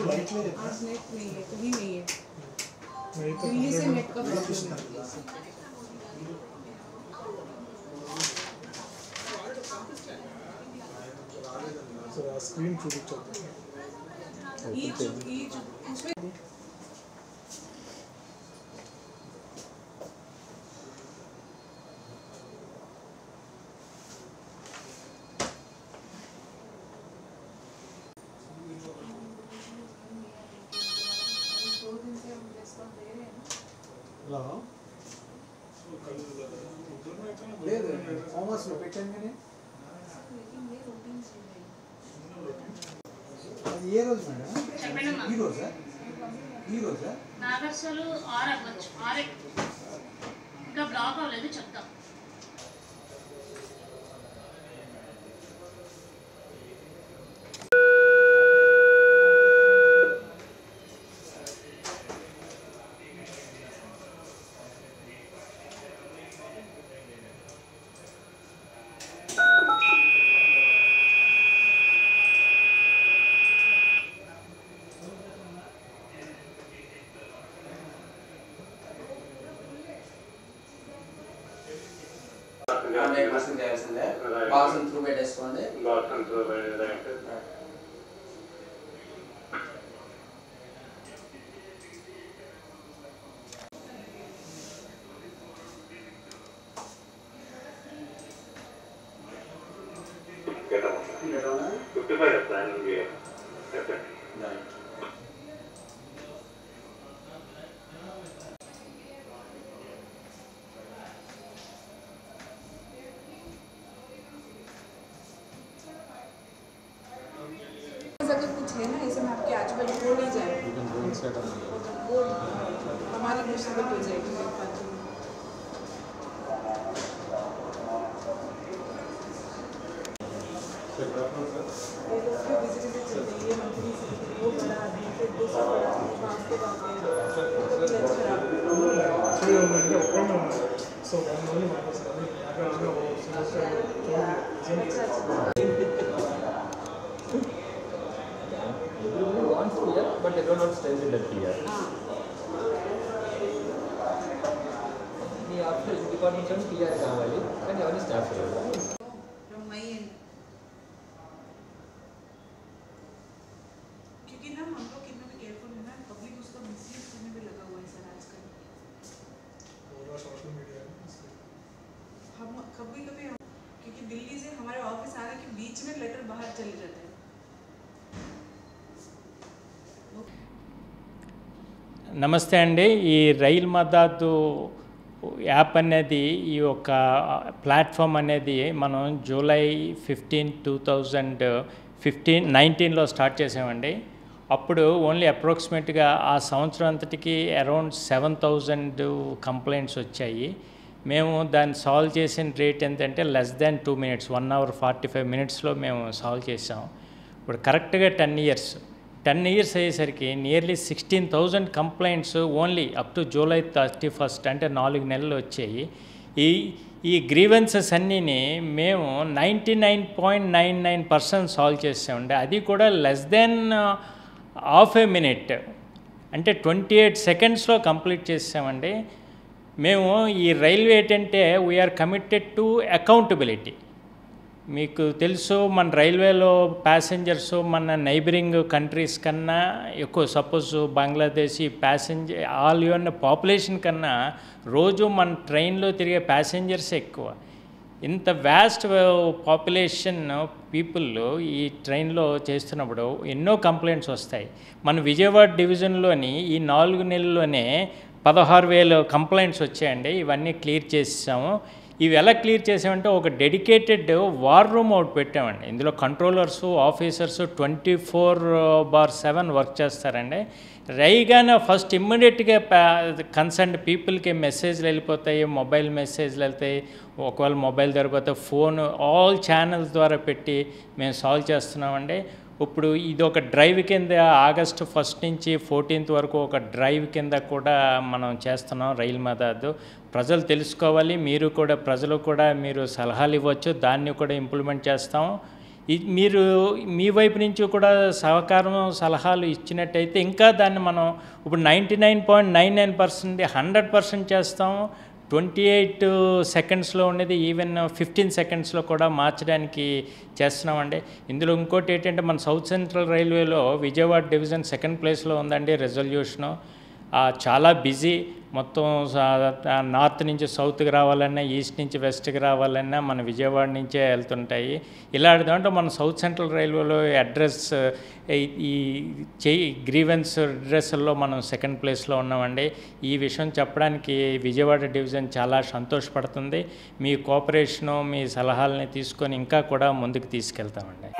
आज नेट नहीं है, कहीं नहीं है, दिल्ली से नेट का प्रॉब्लम है। स्क्रीन చూపించొద్దు ఈ उसमें లేదు కామర్స్లో పెట్టాను కానీ అది ఏ రోజు మేడం? ఈ రోజా నాగర్సలు 6 అవ్వచ్చు, 6 ఇంకా బ్లాక్ అవ్వలేదు చెప్తాం. Box and through bed వేసుకోండి. Box and through bed right. Get on. 55 planning here. Okay. Right. अगर कुछ है ना ऐसे में आपके आजू बाजू हो नहीं जाए, वो हमारी मुसीबत हो जाएगी। సో దానివల్ల everybody wants PR, but they don't want to stay with the PR. The after department of PR కావాలి కానీ ఎవరి స్టాఫ్ లేదు. From my end, क्योंकि ना हम लोग कितना भी केयरफुल है ना, पब्लिक उसको मिसयूज करने में लगा हुआ है सर आजकल। पूरा सोशल मीडिया हम कभी क्योंकि दिल्ली से हमारे ऑफिस आने के बीच में लेटर बाहर चले जाते हैं। నమస్తే అండి. ఈ రైల్ మద్దతు యాప్ అనేది ఈ యొక్క ప్లాట్ఫామ్ అనేది మనం జూలై 15, 2019లో స్టార్ట్ చేసామండి. అప్పుడు ఓన్లీ అప్రాక్సిమేట్గా ఆ సంవత్సరం అంతటికి అరౌండ్ 7,000 కంప్లైంట్స్ వచ్చాయి. మేము దాన్ని సాల్వ్ చేసిన రేట్ ఏంటంటే లెస్ దాన్ 2 minutes, 1 hour 45 minutesలో మేము సాల్వ్ చేసాం. ఇప్పుడు కరెక్ట్గా 10 years అయ్యేసరికి nearly 16,000 complaints only up to July 31 అంటే 4 నెలలు వచ్చాయి. ఈ గ్రీవెన్సెస్ అన్నీని మేము 99.99% సాల్వ్ చేసామండి. అది కూడా less than half a minute అంటే 28 secondsలో కంప్లీట్ చేసామండి. మేము ఈ రైల్వే ఏంటంటే వీఆర్ కమిటెడ్ టు అకౌంటబిలిటీ. మీకు తెలుసు మన రైల్వేలో ప్యాసింజర్స్ మన నైబరింగ్ కంట్రీస్ కన్నా ఎక్కువ. Suppose Bangladesh passenger all your population కన్నా రోజు మన ట్రైన్లో తిరిగే ప్యాసింజర్స్ ఎక్కువ. ఇంత వ్యాస్ట్ పాపులేషన్ పీపుల్ ఈ ట్రైన్లో చేస్తున్నప్పుడు ఎన్నో కంప్లైంట్స్ వస్తాయి. మన విజయవాడ డివిజన్లోని ఈ 4 నెలల్లోనే 16,000 కంప్లైంట్స్ వచ్చాయండి. ఇవన్నీ క్లియర్ చేసాము. ఇవి ఎలా క్లియర్ చేసామంటే ఒక డెడికేటెడ్ వార్ రూమ్ ఒకటి పెట్టామండి. ఇందులో కంట్రోలర్స్, ఆఫీసర్స్ 24/7 వర్క్ చేస్తారండి. రైగానే ఫస్ట్ ఇమ్మీడియట్గా కన్సర్న్డ్ పీపుల్కి మెసేజ్లు వెళ్ళిపోతాయి, మొబైల్ మెసేజ్లు వెళ్తాయి. ఒకవేళ మొబైల్ దొరికిపోతే ఫోన్ ఆల్ ఛానల్స్ ద్వారా పెట్టి మేము సాల్వ్ చేస్తున్నామండి. ఇప్పుడు ఇది ఒక డ్రైవ్ కింద ఆగస్టు 1 నుంచి 14 వరకు ఒక డ్రైవ్ కింద కూడా మనం చేస్తున్నాం రైలు మద్దతు. ప్రజలు తెలుసుకోవాలి, మీరు కూడా ప్రజలు కూడా మీరు సలహాలు ఇవ్వచ్చు, దాన్ని కూడా ఇంప్లిమెంట్ చేస్తాం. మీరు మీ వైపు నుంచి కూడా సహకారం సలహాలు ఇచ్చినట్టయితే ఇంకా దాన్ని మనం ఇప్పుడు 99.99% 100% చేస్తాము. 28 సెకండ్స్లో ఉండేది ఈవెన్ 15 సెకండ్స్లో కూడా మార్చడానికి చేస్తున్నామండి. ఇందులో ఇంకోటి ఏంటంటే మన సౌత్ సెంట్రల్ రైల్వేలో విజయవాడ డివిజన్ సెకండ్ ప్లేస్లో ఉందండి రెజల్యూషను. చాలా బిజీ, మొత్తం నార్త్ నుంచి సౌత్కి రావాలన్నా, ఈస్ట్ నుంచి వెస్ట్కి రావాలన్నా మన విజయవాడ నుంచే వెళ్తుంటాయి. ఇలాంటి దాంట్లో మన సౌత్ సెంట్రల్ రైల్వేలో అడ్రస్ ఈ గ్రీవెన్స్ అడ్రస్లో మనం సెకండ్ ప్లేస్లో ఉన్నామండి. ఈ విషయం చెప్పడానికి విజయవాడ డివిజన్ చాలా సంతోషపడుతుంది. మీ కోఆపరేషను, మీ సలహాలని తీసుకొని ఇంకా కూడా ముందుకు తీసుకెళ్తామండి.